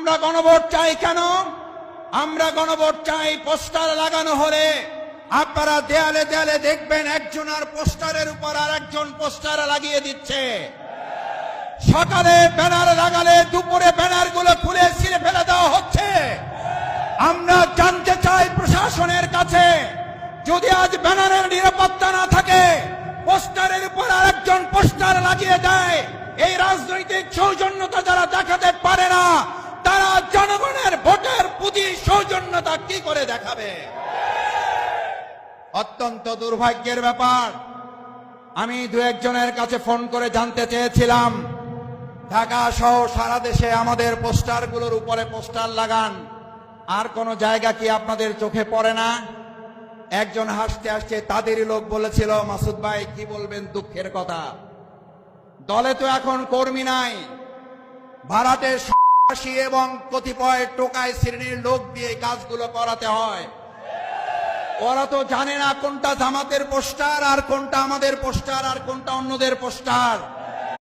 আমরা গণভোট চাই কেন? আমরা গণভোট চাই পোস্টার লাগানো হলে আপনারা দেয়ালে দেয়ালে দেখবেন একজন আর পোস্টারের উপর আর একজন পোস্টার লাগিয়ে দিচ্ছে। সকালে ব্যানার লাগালে দুপুরে ব্যানার গুলো খুলে ছিঁড়ে ফেলে দেওয়া হচ্ছে। আমরা জানতে চাই প্রশাসনের কাছে, যদি আজ ব্যানারের নিরাপত্তা না থাকে, পোস্টারের উপর আর একজন পোস্টার লাগিয়ে দেয়, এই রাজনৈতিক সৌজন্যতা যারা দেখাতে পারে না, তারা জনগণের ভোটের প্রতি সৌজন্যতা কি করে দেখাবে? অত্যন্ত দুর্ভাগ্যের ব্যাপার। আমি দু একজনের কাছে ফোন করে জানতে চেয়েছিলাম, ঢাকা সহ সারা দেশে আমাদের পোস্টারগুলোর উপরে পোস্টার লাগান, আর কোন জায়গা কি আপনাদের চোখে পড়ে না? একজন হাসতে হাসতে তাদেরই লোক বলেছিল, মাসুদ ভাই কি বলবেন, দুঃখের কথা, দলে তো এখন কর্মী নাই, ভাড়াটে সন্ত্রাসী এবং কতিপয় টোকাই শ্রেণীর লোক দিয়ে কাজগুলো করাতে হয়। ওরা তো জানে না কোনটা জামাতের পোস্টার আর কোনটা আমাদের পোস্টার আর কোনটা অন্যদের পোস্টার।